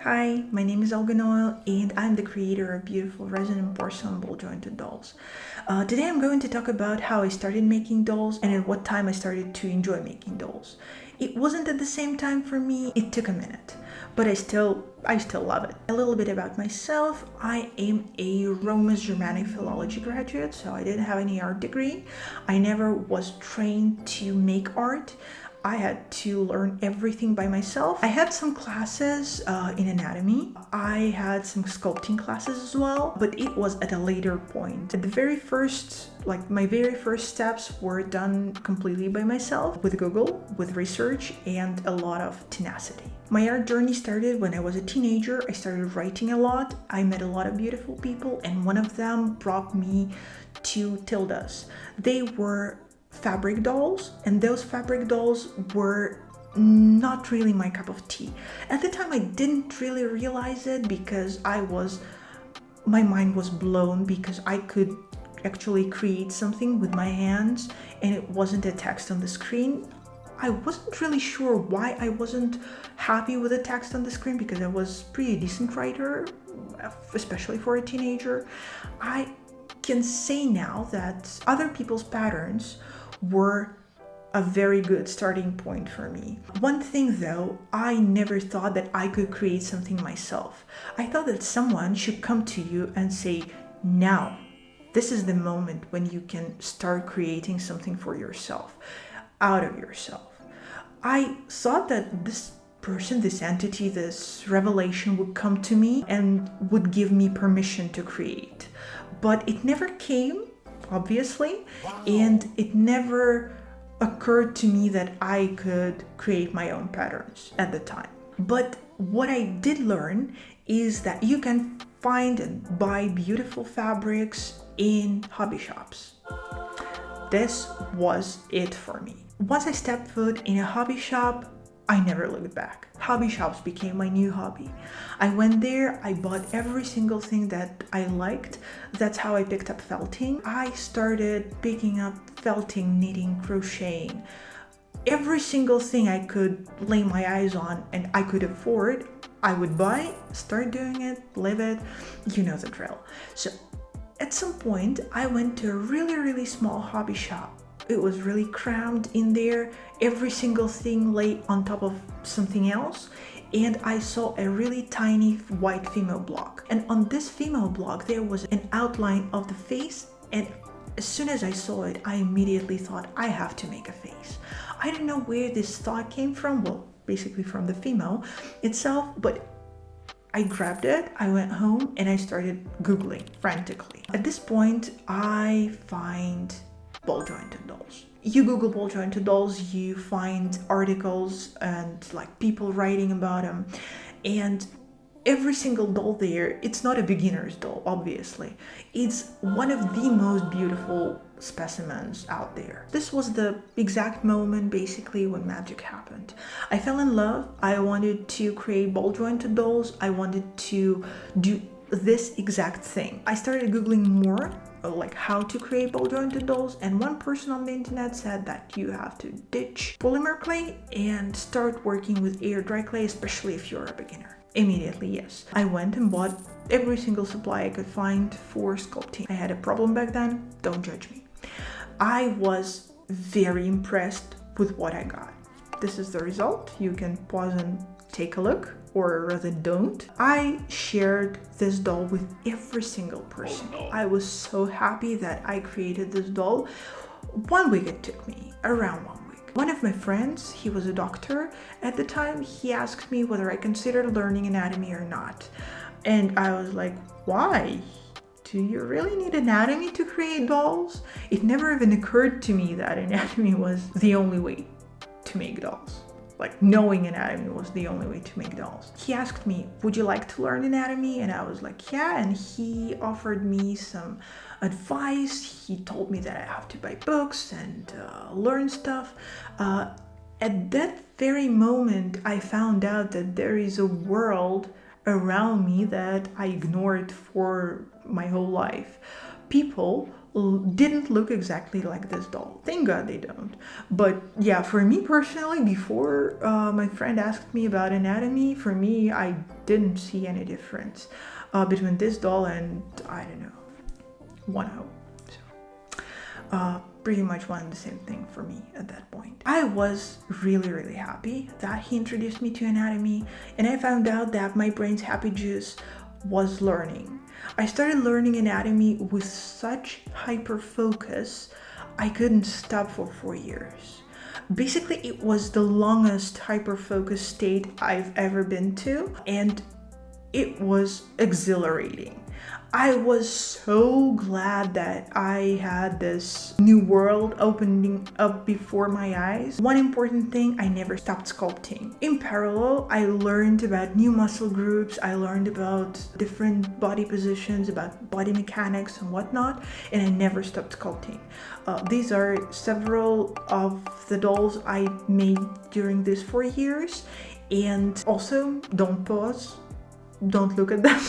Hi, my name is Olga Noel, and I'm the creator of beautiful resonant porcelain ball jointed dolls. Today I'm going to talk about how I started making dolls and at what time I started to enjoy making dolls. It wasn't at the same time for me, it took a minute, but I still love it. A little bit about myself. I am a Romas Germanic philology graduate, so I didn't have any art degree. I never was trained to make art. I had to learn everything by myself. I had some classes in anatomy. I had some sculpting classes as well, but it was at a later point. At the very first, my very first steps were done completely by myself with Google, with research, and a lot of tenacity. My art journey started when I was a teenager. I started writing a lot. I met a lot of beautiful people, and one of them brought me to Tildas. They were fabric dolls, and those fabric dolls were not really my cup of tea. At the time I didn't really realize it because my mind was blown because I could actually create something with my hands and it wasn't a text on the screen. I wasn't really sure why I wasn't happy with the text on the screen because I was pretty decent writer, especially for a teenager. I can say now that other people's patterns were a very good starting point for me. One thing though, I never thought that I could create something myself. I thought that someone should come to you and say, now, this is the moment when you can start creating something for yourself, out of yourself. I thought that this person, this entity, this revelation would come to me and would give me permission to create. But it never came, obviously, and it never occurred to me that I could create my own patterns at the time. But what I did learn is that you can find and buy beautiful fabrics in hobby shops. This was it for me. Once I stepped foot in a hobby shop, I never looked back. Hobby shops became my new hobby. I went there, I bought every single thing that I liked. That's how I picked up felting. I started picking up felting, knitting, crocheting. Every single thing I could lay my eyes on and I could afford, I would buy, start doing it, live it. You know the drill. So at some point, I went to a really, really small hobby shop. It was really crammed in there. Every single thing lay on top of something else. And I saw a really tiny white female block. And on this female block, there was an outline of the face. And as soon as I saw it, I immediately thought, I have to make a face. I don't know where this thought came from. Well, basically from the female itself, but I grabbed it, I went home, and I started Googling frantically. At this point, I find ball jointed dolls. You Google ball jointed dolls, you find articles and people writing about them, and every single doll there, it's not a beginner's doll, obviously. It's one of the most beautiful specimens out there. This was the exact moment basically when magic happened. I fell in love. I wanted to create ball jointed dolls. I wanted to do this exact thing. I started Googling more how to create ball jointed dolls, and one person on the internet said that you have to ditch polymer clay and start working with air dry clay, especially if you're a beginner. Immediately, yes. I went and bought every single supply I could find for sculpting. I had a problem back then, don't judge me. I was very impressed with what I got. This is the result. You can pause and take a look, or rather don't. I shared this doll with every single person. I was so happy that I created this doll. 1 week it took me, around 1 week. One of my friends, he was a doctor at the time, he asked me whether I considered learning anatomy or not. And I was like, why? Do you really need anatomy to create dolls? It never even occurred to me that anatomy was the only way to make dolls. Knowing anatomy was the only way to make dolls. He asked me, would you like to learn anatomy? And I was like, yeah. And he offered me some advice. He told me that I have to buy books and learn stuff. At that very moment, I found out that there is a world around me that I ignored for my whole life. People didn't look exactly like this doll. Thank God they don't. But yeah, for me personally, before my friend asked me about anatomy, for me, I didn't see any difference between this doll and, I don't know, 1-0. So, pretty much one and the same thing for me at that point. I was really happy that he introduced me to anatomy, and I found out that my brain's happy juice was learning. I started learning anatomy with such hyper focus, I couldn't stop for 4 years. Basically, it was the longest hyper focus state I've ever been to, and it was exhilarating. I was so glad that I had this new world opening up before my eyes. One important thing, I never stopped sculpting. In parallel, I learned about new muscle groups, I learned about different body positions, about body mechanics and whatnot, and I never stopped sculpting. These are several of the dolls I made during these 4 years, and also don't pause, don't look at them.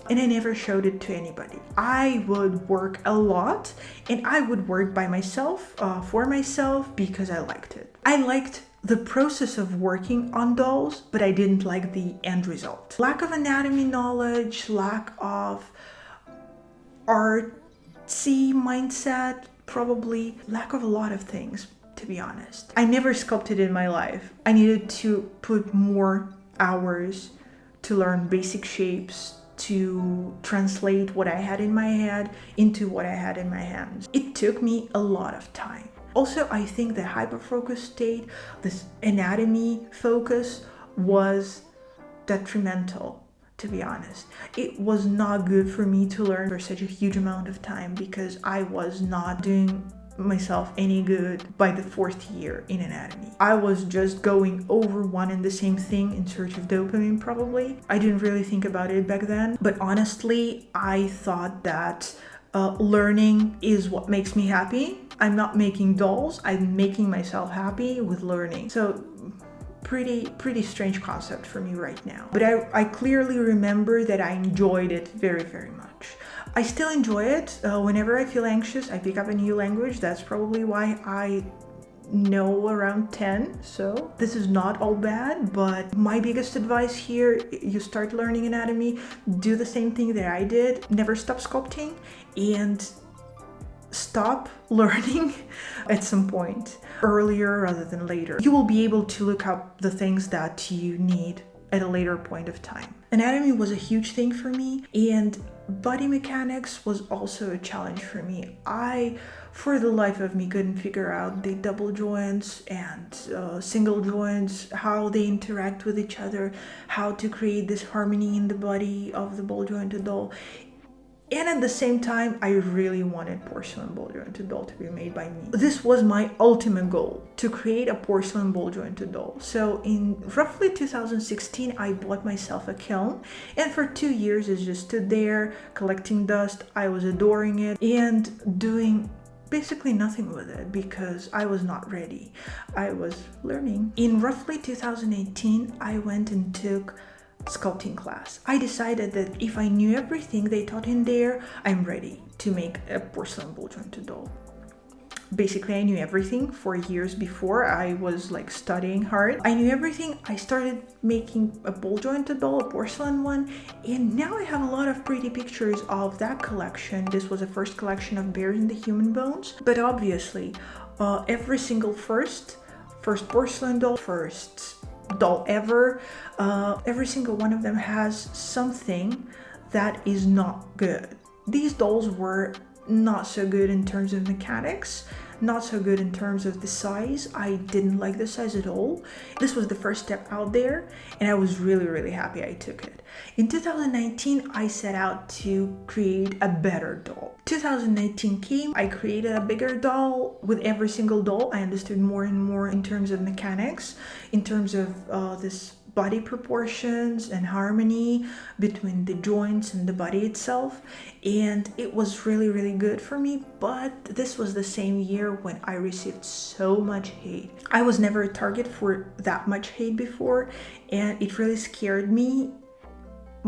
And I never showed it to anybody. I would work a lot, and I would work by myself, for myself, because I liked it. I liked the process of working on dolls, but I didn't like the end result. Lack of anatomy knowledge, lack of artsy mindset, probably lack of a lot of things, to be honest. I never sculpted in my life. I needed to put more hours to learn basic shapes, to translate what I had in my head into what I had in my hands. It took me a lot of time. Also, I think the hyperfocus state, this anatomy focus, was detrimental, to be honest. It was not good for me to learn for such a huge amount of time because I was not doing myself any good by the 4th year in anatomy. I was just going over one and the same thing in search of dopamine, probably. I didn't really think about it back then, but honestly, I thought that learning is what makes me happy. I'm not making dolls, I'm making myself happy with learning. So pretty strange concept for me right now. But I clearly remember that I enjoyed it very much. I still enjoy it. Whenever I feel anxious, I pick up a new language. That's probably why I know around 10. So this is not all bad, but my biggest advice here, you start learning anatomy, do the same thing that I did. Never stop sculpting and stop learning at some point, earlier rather than later. You will be able to look up the things that you need at a later point of time. Anatomy was a huge thing for me, and body mechanics was also a challenge for me. I, for the life of me, couldn't figure out the double joints and single joints, how they interact with each other, how to create this harmony in the body of the ball jointed doll. And at the same time, I really wanted porcelain ball jointed doll to be made by me. This was my ultimate goal, to create a porcelain ball jointed doll. So in roughly 2016, I bought myself a kiln, and for 2 years it just stood there collecting dust. I was adoring it and doing basically nothing with it because I was not ready. I was learning. In roughly 2018, I went and took sculpting class. I decided that if I knew everything they taught in there, I'm ready to make a porcelain ball jointed doll. Basically, I knew everything. 4 years before, I was like studying hard. I knew everything. I started making a ball jointed doll, a porcelain one, and now I have a lot of pretty pictures of that collection. This was the first collection of bears and the human bones, but obviously every single first porcelain doll, first doll ever, every single one of them has something that is not good. These dolls were not so good in terms of mechanics, not so good in terms of the size. I didn't like the size at all. This was the first step out there, and I was really happy I took it. In 2019, I set out to create a better doll. 2019 came, I created a bigger doll. With every single doll, I understood more and more in terms of mechanics, in terms of this body proportions and harmony between the joints and the body itself, and it was really good for me. But this was the same year when I received so much hate. I was never a target for that much hate before, and it really scared me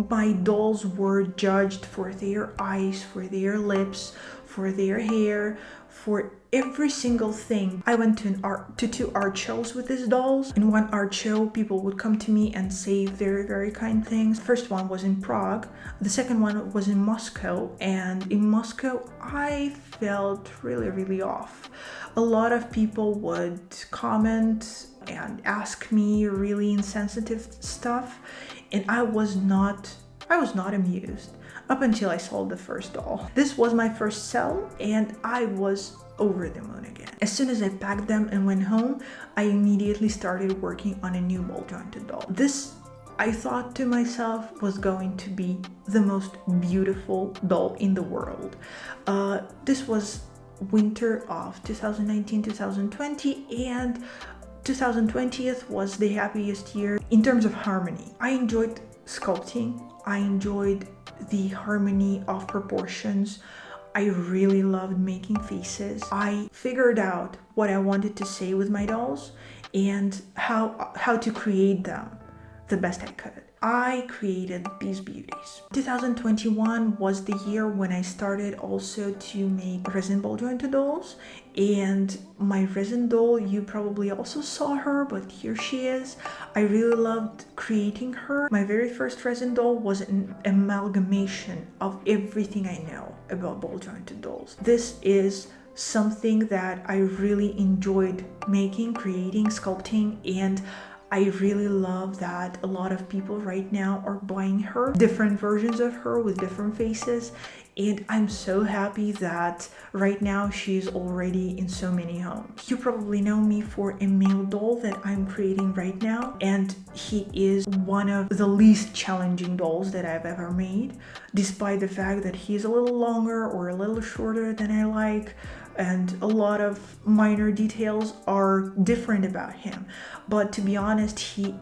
My dolls were judged for their eyes, for their lips, for their hair, for every single thing. I went to two art shows with these dolls. In one art show, people would come to me and say very, very kind things. First one was in Prague. The second one was in Moscow. And in Moscow, I felt really, really off. A lot of people would comment and ask me really insensitive stuff, and I was not amused up until I sold the first doll. This was my first sell, and I was over the moon again. As soon as I packed them and went home, I immediately started working on a new ball jointed doll. This, I thought to myself, was going to be the most beautiful doll in the world. This was winter of 2019-2020, and 2020 was the happiest year in terms of harmony. I enjoyed sculpting. I enjoyed the harmony of proportions. I really loved making faces. I figured out what I wanted to say with my dolls and how to create them the best I could. I created these beauties. 2021 was the year when I started also to make resin ball jointed dolls, and my resin doll, you probably also saw her, but here she is. I really loved creating her. My very first resin doll was an amalgamation of everything I know about ball jointed dolls. This is something that I really enjoyed making, creating, sculpting, and I really love that a lot of people right now are buying her, different versions of her with different faces, and I'm so happy that right now she's already in so many homes. You probably know me for a male doll that I'm creating right now, and he is one of the least challenging dolls that I've ever made, despite the fact that he's a little longer or a little shorter than I like, and a lot of minor details are different about him. But to be honest, he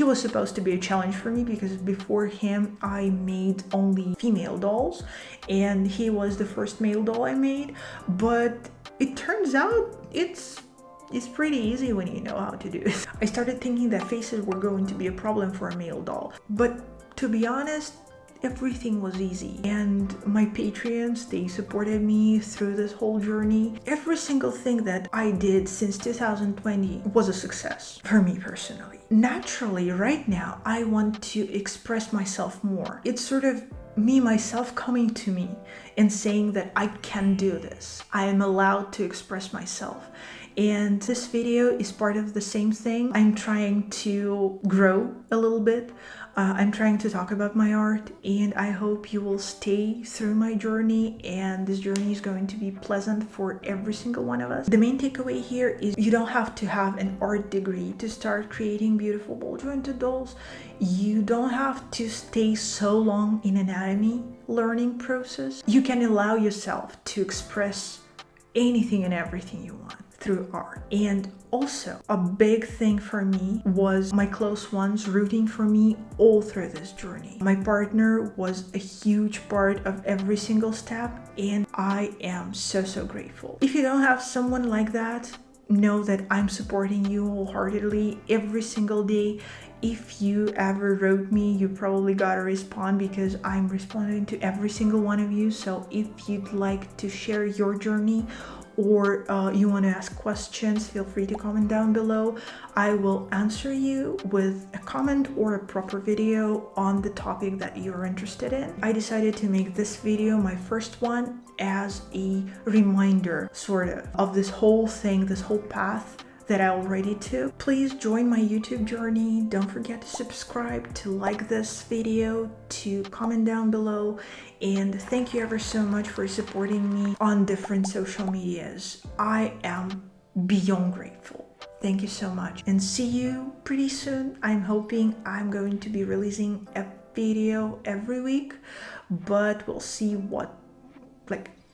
was supposed to be a challenge for me because before him I made only female dolls, and he was the first male doll I made. But it turns out it's pretty easy when you know how to do it. I started thinking that faces were going to be a problem for a male doll, but to be honest, everything was easy. And my Patreons, they supported me through this whole journey. Every single thing that I did since 2020 was a success for me personally. Naturally, right now, I want to express myself more. It's sort of me, myself coming to me and saying that I can do this. I am allowed to express myself. And this video is part of the same thing. I'm trying to grow a little bit. I'm trying to talk about my art, and I hope you will stay through my journey, and this journey is going to be pleasant for every single one of us. The main takeaway here is you don't have to have an art degree to start creating beautiful ball jointed dolls. You don't have to stay so long in anatomy learning process. You can allow yourself to express anything and everything you want through art. And also a big thing for me was my close ones rooting for me all through this journey. My partner was a huge part of every single step, and I am so grateful. If you don't have someone like that, know that I'm supporting you wholeheartedly every single day. If you ever wrote me, you probably got a response because I'm responding to every single one of you. So if you'd like to share your journey, or you want to ask questions, feel free to comment down below. I will answer you with a comment or a proper video on the topic that you're interested in. I decided to make this video, my first one, as a reminder sort of this whole thing, this whole path that I already took. Please join my YouTube journey. Don't forget to subscribe, to like this video, to comment down below, and thank you ever so much for supporting me on different social medias. I am beyond grateful. Thank you so much, and see you pretty soon. I'm hoping I'm going to be releasing a video every week, but we'll see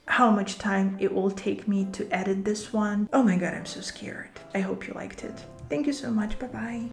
how much time it will take me to edit this one. Oh my god, I'm so scared. I hope you liked it. Thank you so much. Bye bye.